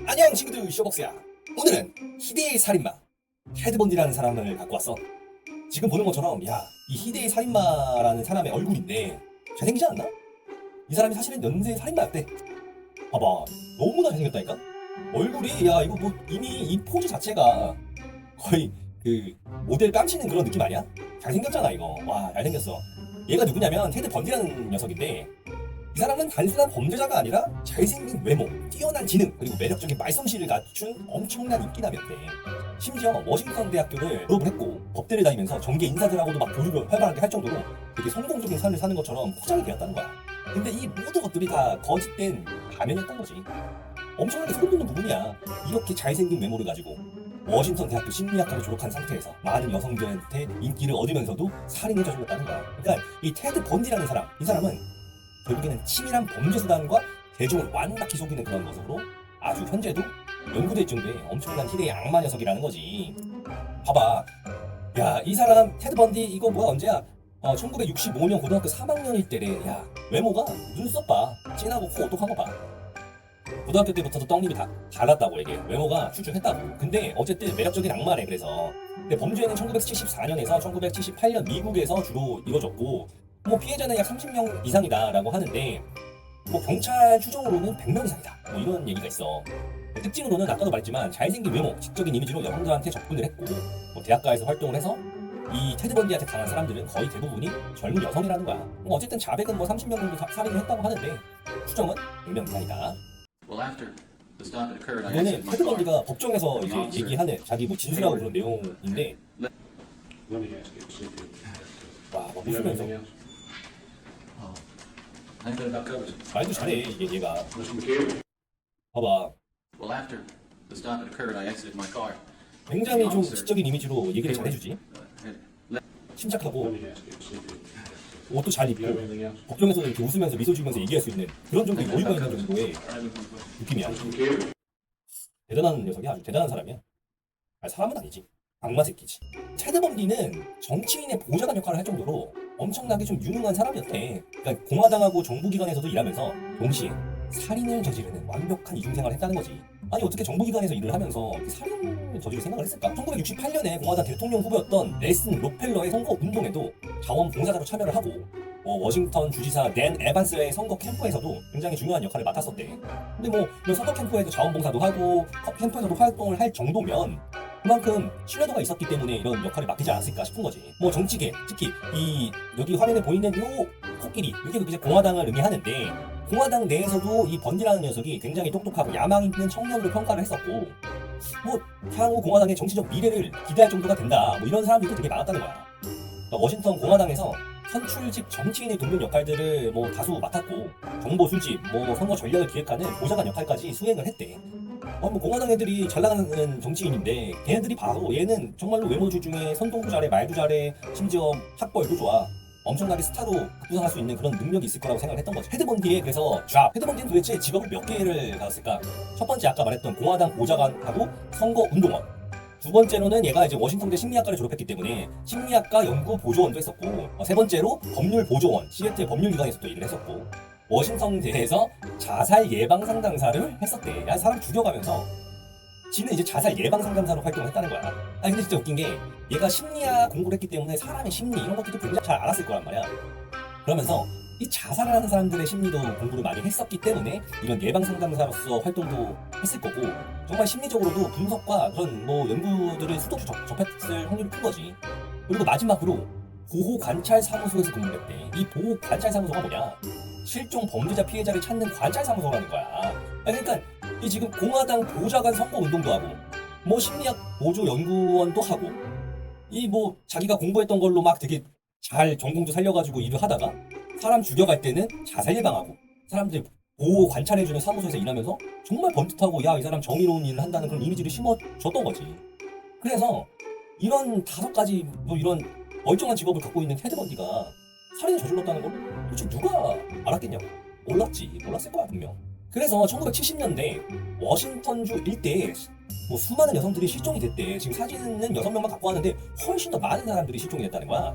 안녕 친구들, 쇼복스야. 오늘은 희대의 살인마 테드 번디라는 사람을 갖고 왔어. 지금 보는 것처럼 이 희대의 살인마라는 사람의 얼굴인데 잘생기지 않나? 이 사람이 사실은 연쇄 살인마였대. 봐봐, 너무나 잘생겼다니까? 얼굴이 이거 뭐 이미 이 포즈 자체가 거의 그 모델 깜치는 그런 느낌 아니야? 잘생겼잖아 이거. 와, 잘생겼어. 얘가 누구냐면 테드 번디라는 녀석인데, 이 사람은 단순한 범죄자가 아니라 잘생긴 외모, 뛰어난 지능, 그리고 매력적인 말솜씨를 갖춘 엄청난 인기남이었대. 심지어 워싱턴 대학교를 졸업을 했고 법대를 다니면서 정계 인사들하고도 막 교류를 활발하게 할 정도로 되게 성공적인 삶을 사는 것처럼 포장이 되었다는 거야. 근데 이 모든 것들이 다 거짓된 가면이었던 거지. 엄청나게 소름 돋는 부분이야. 이렇게 잘생긴 외모를 가지고 워싱턴 대학교 심리학과를 졸업한 상태에서 많은 여성들한테 인기를 얻으면서도 살인을 저질렀다는 거야. 그러니까 이 테드 번디라는 사람, 이 사람은 결국에는 치밀한 범죄 수단과 대중을 완벽히 속이는 그런 모습으로 아주 현재도 연구될 정도의 엄청난 희대의 악마 녀석이라는 거지. 봐봐, 이 사람 테드 번디 이거 뭐야, 언제야? 1965년 고등학교 3학년일 때래. 외모가 눈썹 봐, 진하고 코 오똑한 거 봐. 고등학교 때부터도 떡잎이 다 달랐다고 얘기해. 외모가 출중했다고. 근데 어쨌든 매력적인 악마래. 그래서 근데 범죄는 1974년에서 1978년 미국에서 주로 이루어졌고, 뭐 피해자는 약 30명 이상이다라고 하는데, 뭐 경찰 추정으로는 100명 이상이다, 뭐 이런 얘기가 있어. 특징으로는 아까도 말했지만 잘생긴 외모, 지적인 이미지로 여성들한테 접근을 했고, 뭐 대학가에서 활동을 해서 이 테드 번디한테 당한 사람들은 거의 대부분이 젊은 여성이라는 거야. 뭐 어쨌든 자백은 뭐 30명 정도 살인을 했다고 하는데 추정은 100명 이상이다. 이거는 테드 번디가 법정에서 이제 얘기하는 자기 뭐 진술하고 그런 내용인데, 와, 막 웃으면서 말도 잘해 얘가. 봐봐, 굉장히 좀 지적인 이미지로 얘기를 잘해주지. 침착하고 옷도 잘 입고 법정에서도 이렇게 웃으면서 미소 지으면서 얘기할 수 있는 그런 정도의 여유가 있는 정도의 느낌이야. 대단한 녀석이야. 아주 대단한 사람이야. 사람은 아니지, 악마 새끼지. 테드 번디는 정치인의 보좌관 역할을 할 정도로 엄청나게 좀 유능한 사람이었대. 그러니까 공화당하고 정부기관에서도 일하면서 동시에 살인을 저지르는 완벽한 이중생활을 했다는 거지. 아니 어떻게 정부기관에서 일을 하면서 살인을 저지를 생각을 했을까? 1968년에 공화당 대통령 후보였던 넬슨 록펠러의 선거 운동에도 자원봉사자로 참여를 하고, 워싱턴 주지사 댄 에반스의 선거 캠프에서도 굉장히 중요한 역할을 맡았었대. 근데 뭐 이런 선거 캠프에서 자원봉사도 하고 캠프에서도 활동을 할 정도면 그만큼 신뢰도가 있었기 때문에 이런 역할을 맡기지 않았을까 싶은 거지. 뭐 정치계, 특히 여기 화면에 보이는 요 코끼리, 이게 이제 공화당을 의미하는데, 공화당 내에서도 이 번디라는 녀석이 굉장히 똑똑하고 야망 있는 청년으로 평가를 했었고, 뭐 향후 공화당의 정치적 미래를 기대할 정도가 된다, 뭐 이런 사람들도 되게 많았다는 거야. 그러니까 워싱턴 공화당에서 선출직 정치인을 돕는 역할들을 뭐 다수 맡았고, 정보 수집, 뭐 선거 전략을 기획하는 보좌관 역할까지 수행을 했대. 뭐 공화당 애들이 잘 나가는 정치인인데 걔네들이 봐도 얘는 정말로 외모주 중에 선동도 잘해, 말도 잘해, 심지어 학벌도 좋아. 엄청나게 스타로 급부상할 수 있는 그런 능력이 있을 거라고 생각을 했던 거지. 테드 번디의 그래서 테드 번디는 도대체 직업을 몇 개를 가졌을까? 첫 번째 아까 말했던 공화당 보좌관하고 선거 운동원. 두 번째로는 얘가 이제 워싱턴대 심리학과를 졸업했기 때문에 심리학과 연구 보조원도 했었고, 세 번째로 법률 보조원, 시애틀 법률기관에서 또 일을 했었고, 워싱턴대에서 자살 예방 상담사를 했었대. 사람 죽여가면서 지는 이제 자살 예방 상담사로 활동을 했다는 거야. 근데 진짜 웃긴 게 얘가 심리학 공부를 했기 때문에 사람의 심리 이런 것들도 굉장히 잘 알았을 거란 말이야. 그러면서 이 자살을 하는 사람들의 심리도 공부를 많이 했었기 때문에 이런 예방 상담사로서 활동도 했을 거고, 정말 심리적으로도 분석과 그런 뭐 연구들을 수도 없이 접했을 확률이 큰 거지. 그리고 마지막으로 보호관찰사무소에서 근무를 했대. 이 보호관찰사무소가 뭐냐? 실종 범죄자 피해자를 찾는 관찰사무소라는 거야. 그러니까 이 지금 공화당 보좌관 선거 운동도 하고, 뭐 심리학 보조 연구원도 하고, 이 뭐 자기가 공부했던 걸로 막 되게 잘 전공도 살려가지고 일을 하다가 사람 죽여갈 때는 자살 예방하고, 사람들 보호 관찰해주는 사무소에서 일하면서 정말 번듯하고 이 사람 정의로운 일을 한다는 그런 이미지를 심어줬던 거지. 그래서 이런 5가지 뭐 이런 멀쩡한 직업을 갖고 있는 테드 번디가 살인을 저질렀다는 걸 도대체 누가 알았겠냐고. 몰랐을 거야 분명. 그래서 1970년대 워싱턴주 일대에 뭐 수많은 여성들이 실종이 됐대. 지금 사진은 6명만 갖고 왔는데 훨씬 더 많은 사람들이 실종이 됐다는 거야.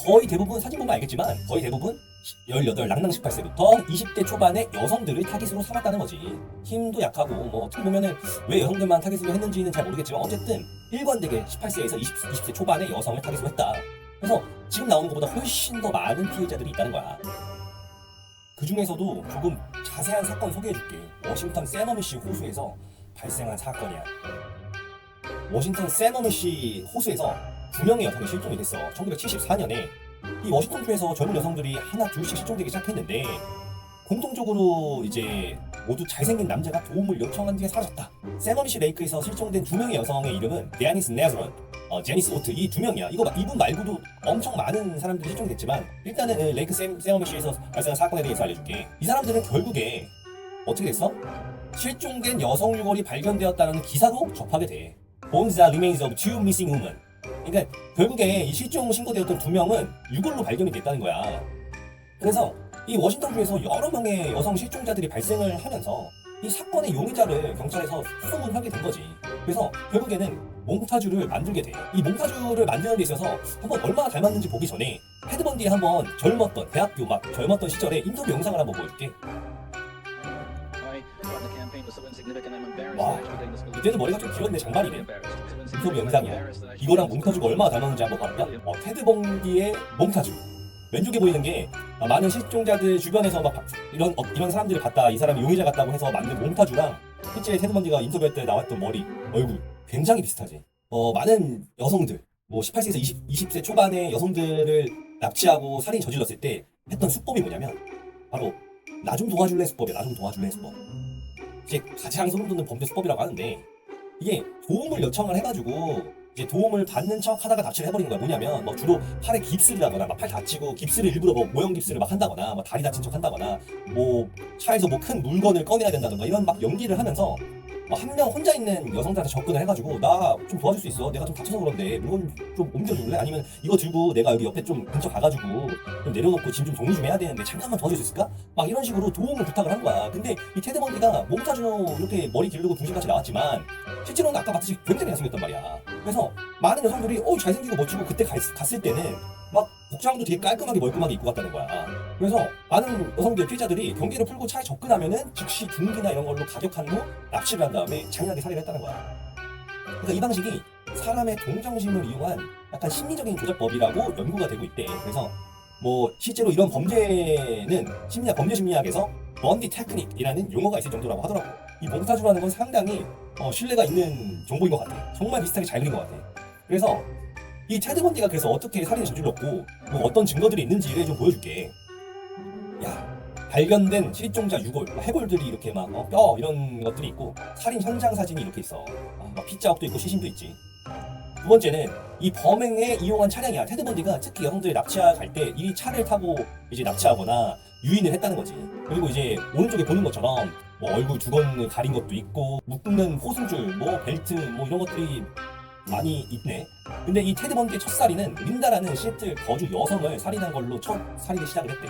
거의 대부분 사진 보면 알겠지만 거의 대부분 18 랑랑 18세부터 20대 초반의 여성들을 타깃으로 삼았다는 거지. 힘도 약하고 뭐 어떻게 보면은 왜 여성들만 타깃으로 했는지는 잘 모르겠지만 어쨌든 일관되게 18세에서 20세 초반의 여성을 타깃으로 했다. 그래서 지금 나오는 것보다 훨씬 더 많은 피해자들이 있다는 거야. 그 중에서도 조금 자세한 사건 소개해줄게. 워싱턴 세너미시 호수에서 발생한 사건이야. 워싱턴 세너미시 호수에서 2명의 여성이 실종이 됐어. 1974년에 이 워싱턴주에서 젊은 여성들이 하나 둘씩 실종되기 시작했는데 공통적으로 이제 모두 잘생긴 남자가 도움을 요청한 뒤에 사라졌다. 세너미시 레이크에서 실종된 2명의 여성의 이름은 데아니스 네즈런, 제니스 오트, 이 2명이야. 이분 말고도 엄청 많은 사람들이 실종이 됐지만 일단은 레이크 세너미시에서 발생한 사건에 대해서 알려줄게. 이 사람들은 결국에 어떻게 됐어? 실종된 여성 유골이 발견되었다는 기사도 접하게 돼. Bones are remains of two missing women. 그러니까 결국에 이 실종 신고되었던 2명은 유골로 발견이 됐다는 거야. 그래서 이 워싱턴주에서 여러 명의 여성 실종자들이 발생을 하면서 이 사건의 용의자를 경찰에서 수소문하게 된 거지. 그래서 결국에는 몽타주를 만들게 돼. 이 몽타주를 만드는 데 있어서 한번 얼마나 닮았는지 보기 전에 테드 번디의 한번 젊었던 대학교 막 젊었던 시절에 인터뷰 영상을 한번 보여줄게. 와, 이때는 머리가 좀 길었네. 장발이네. 인터뷰 영상이야. 이거랑 몽타주가 얼마나 닮았는지 한번 봐볼까? 테드 번디의 몽타주. 왼쪽에 보이는 게 많은 실종자들 주변에서 막 이런 사람들을 봤다, 이 사람이 용의자 같다고 해서 만든 몽타주랑 실제 테드 번디가 인터뷰할 때 나왔던 머리, 얼굴 굉장히 비슷하지. 많은 여성들, 뭐 18세에서 20세 초반의 여성들을 납치하고 살인 저질렀을 때 했던 수법이 뭐냐면 바로 나 좀 도와줄래 수법이야. 나 좀 도와줄래 수법. 이제 가장 소름 돋는 범죄 수법이라고 하는데 이게 도움을 요청을 해가지고 이제 도움을 받는 척 하다가 납치를 해버리는 거야. 뭐냐면 뭐 주로 팔에 깁스를 하거나 막 팔 다치고 깁스를 일부러 뭐 모형 깁스를 막 한다거나 뭐 다리 다친 척 한다거나 뭐 차에서 뭐 큰 물건을 꺼내야 된다던가 이런 막 연기를 하면서 한 명 혼자 있는 여성들한테 접근을 해가지고 나 좀 도와줄 수 있어. 내가 좀 다쳐서 그런데 물건 좀 옮겨줄래? 아니면 이거 들고 내가 여기 옆에 좀 근처 가가지고 좀 내려놓고 짐 좀 정리 좀 해야 되는데 잠깐만 도와줄 수 있을까? 막 이런 식으로 도움을 부탁을 한 거야. 근데 이 테드 번디가 몽타주로 이렇게 머리 기르고 중심같이 나왔지만 실제로는 아까 봤듯이 굉장히 잘생겼단 말이야. 그래서 많은 여성들이 잘생기고 멋지고 그때 갔을 때는 막 복장도 되게 깔끔하게 멀끔하게 입고 갔다는 거야. 그래서 많은 여성들 피해자들이 경계를 풀고 차에 접근하면은 즉시 중기나 이런 걸로 가격한 후 납치를 한 다음에 잔인하게 살해를 했다는 거야. 그러니까 이 방식이 사람의 동정심을 이용한 약간 심리적인 조작법이라고 연구가 되고 있대. 그래서 뭐 실제로 이런 범죄는 범죄 심리학에서 번디 테크닉이라는 용어가 있을 정도라고 하더라고. 이 몽타주라는 건 상당히 신뢰가 있는 정보인 것 같아. 정말 비슷하게 잘 그린 것 같아. 그래서 이 테드 번디가 그래서 어떻게 살인을 저질렀고 뭐 어떤 증거들이 있는지를 좀 보여줄게. 야, 발견된 실종자 유골, 해골들이 이렇게 막 뼈 이런 것들이 있고 살인 현장 사진이 이렇게 있어. 막 핏자국도 있고 시신도 있지. 두 번째는 이 범행에 이용한 차량이야. 테드 번디가 특히 여성들을 납치할 때 이 차를 타고 이제 납치하거나 유인을 했다는 거지. 그리고 이제 오른쪽에 보는 것처럼 뭐 얼굴 두건을 가린 것도 있고 묶는 호승줄, 뭐 벨트, 뭐 이런 것들이 많이 있네. 근데 이 테드 번디의 첫살인은 린다라는 시애틀 거주 여성을 살인한 걸로 첫 살인을 시작을 했대.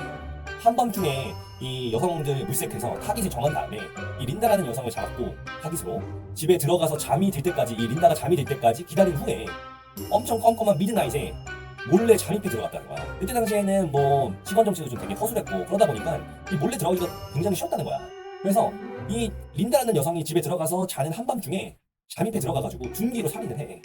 한밤중에 이 여성들 물색해서 타깃을 정한 다음에 이 린다라는 여성을 잡았고 타깃으로 집에 들어가서 잠이 들 때까지, 이 린다가 잠이 들 때까지 기다린 후에 엄청 껌껌한 미드나잇에 몰래 잠입해 들어갔다는 거야. 그때 당시에는 뭐 직원 정치도 좀 되게 허술했고 그러다 보니까 이 몰래 들어가기가 굉장히 쉬웠다는 거야. 그래서 이 린다라는 여성이 집에 들어가서 자는 한밤중에 잠입해 들어가가지고 둔기로 살인을 해.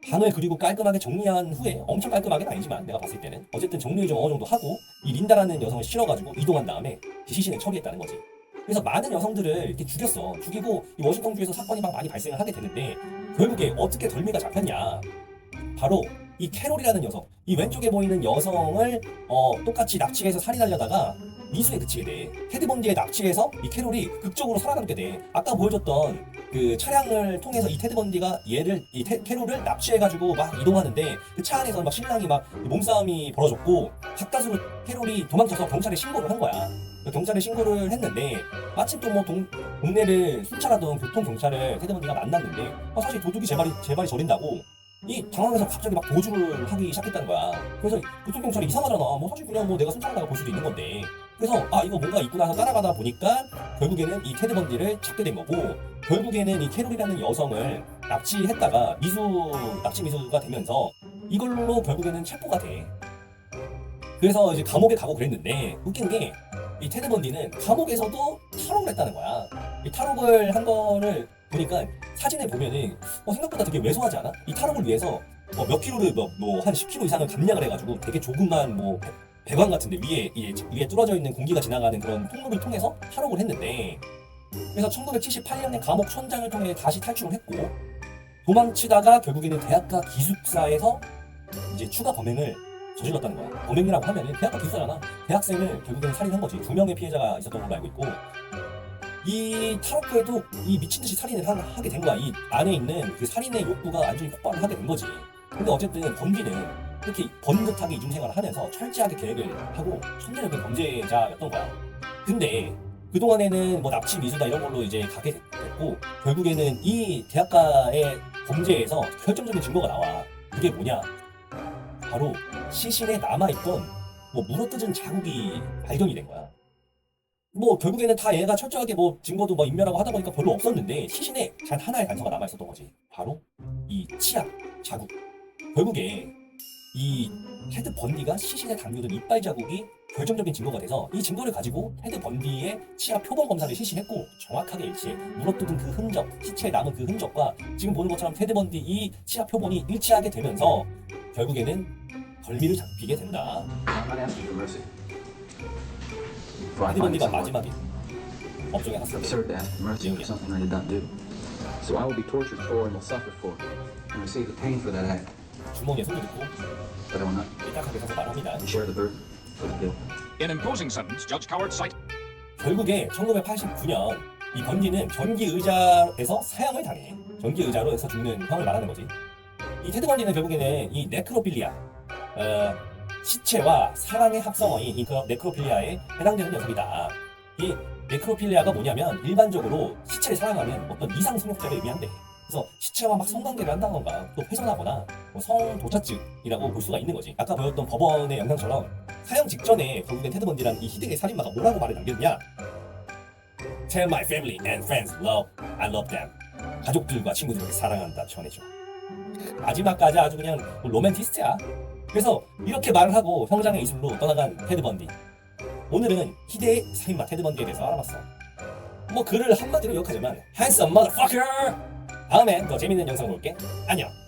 방을 그리고 깔끔하게 정리한 후에, 엄청 깔끔하게는 아니지만 내가 봤을 때는 어쨌든 정리를 좀 어느 정도 하고 이 린다라는 여성을 실어가지고 이동한 다음에 시신을 처리했다는 거지. 그래서 많은 여성들을 이렇게 죽였어. 죽이고 이 워싱턴주에서 사건이 막 많이 발생을 하게 되는데 결국에 어떻게 덜미가 잡혔냐. 바로 이 캐롤이라는 여성, 이 왼쪽에 보이는 여성을 똑같이 납치해서 살인하려다가 미수에 그치게 돼. 테드 번디에 납치해서 이 캐롤이 극적으로 살아남게 돼. 아까 보여줬던 그 차량을 통해서 이 테드 번디가 캐롤을 납치해가지고 막 이동하는데 그 차 안에서 막 신랑이 막 몸싸움이 벌어졌고 가까스로 캐롤이 도망쳐서 경찰에 신고를 한 거야. 경찰에 신고를 했는데 마침 또 뭐 동네를 순찰하던 교통경찰을 테드 번디가 만났는데 사실 도둑이 제 발이 저린다고 이 당황해서 갑자기 막 도주를 하기 시작했다는 거야. 그래서 교통경찰이 이상하잖아. 뭐 사실 그냥 뭐 내가 순찰하다가 볼 수도 있는 건데. 그래서 이거 뭔가 있구나 해서 따라가다 보니까 결국에는 이 테드 번디를 찾게 된 거고, 결국에는 이 캐롤이라는 여성을 납치했다가 납치 미수가 되면서 이걸로 결국에는 체포가 돼. 그래서 이제 감옥에 가고 그랬는데, 웃긴 게 이 테드 번디는 감옥에서도 탈옥을 했다는 거야. 이 탈옥을 한 거를 보니까 사진에 보면은 생각보다 되게 왜소하지 않아? 이 탈옥을 위해서 몇 킬로를 한 10킬로 이상을 감량을 해가지고 되게 조그만 배관 같은데 위에 뚫어져 있는 공기가 지나가는 그런 통로를 통해서 탈옥을 했는데, 그래서 1978년에 감옥 천장을 통해 다시 탈출을 했고, 도망치다가 결국에는 대학가 기숙사에서 이제 추가 범행을 저질렀다는 거야. 범행이라고 하면은 대학가 기숙사잖아. 대학생을 결국에는 살인한 거지. 2명의 피해자가 있었던 걸로 알고 있고, 이 탈옥후에도 이 미친듯이 살인을 하게 된 거야. 이 안에 있는 그 살인의 욕구가 완전히 폭발을 하게 된 거지. 근데 어쨌든 번디는 이렇게 번듯하게 이중생활을 하면서 철저하게 계획을 하고 천재적인 범죄자였던 거야. 근데 그동안에는 납치 미수다 이런 걸로 이제 가게 됐고, 결국에는 이 대학가의 범죄에서 결정적인 증거가 나와. 그게 뭐냐? 바로 시신에 남아있던 물어뜯은 자국이 발견이 된 거야. 결국에는 다 얘가 철저하게 증거도 인멸하고 하다 보니까 별로 없었는데, 시신에 단 하나의 단서가 남아있었던 거지. 바로 이 치아 자국. 결국에 이 테드 번디가 시신에 담겨둔 이빨 자국이 결정적인 증거가 돼서, 이 증거를 가지고 테드 번디의 치아 표본 검사를 실시했고 정확하게 일치해. 물어뜯은 그 흔적, 시체에 남은 그 흔적과 지금 보는 것처럼 테드 번디 이 치아 표본이 일치하게 되면서 결국에는 덜미를 잡히게 된다. 테드 번디가 마지막에 법정에 갔을 때 내용이야. So I will be tortured for and will suffer for and receive the pain for that act. 주머니에 손을 넣고 But I will not 딱하게 서서 말합니다. share the burden for the guilt. In imposing sentence, Judge Coward cite 결국에 1989년 이 번디는 전기 의자에서 사형을 당해. 전기 의자로 해서 죽는 형을 말하는 거지. 이 테드 번디는 결국에는 이 네크로필리아, 시체와 사랑의 합성어인 이 네크로필리아에 해당되는 녀석이다. 이 네크로필리아가 뭐냐면 일반적으로 시체를 사랑하는 어떤 이상 성욕자를 의미한대. 그래서 시체와 막 성관계를 한다던가 또 훼손하거나 성도착증이라고 볼 수가 있는 거지. 아까 보였던 법원의 영상처럼 사형 직전에 결국엔 테드 번디라는 이 희대의 살인마가 뭐라고 말을 남겼냐? Tell my family and friends I love them. 가족들과 친구들을 사랑한다 전해줘. 마지막까지 아주 그냥 로맨티스트야. 그래서 이렇게 말을 하고 형장의 이술로 떠나간 테드 번디. 오늘은 희대의 살인마 테드 번디에 대해서 알아봤어. 글을 한마디로 욕하자면 handsome motherfucker. 다음엔 더 재밌는 영상으로 올게. 안녕.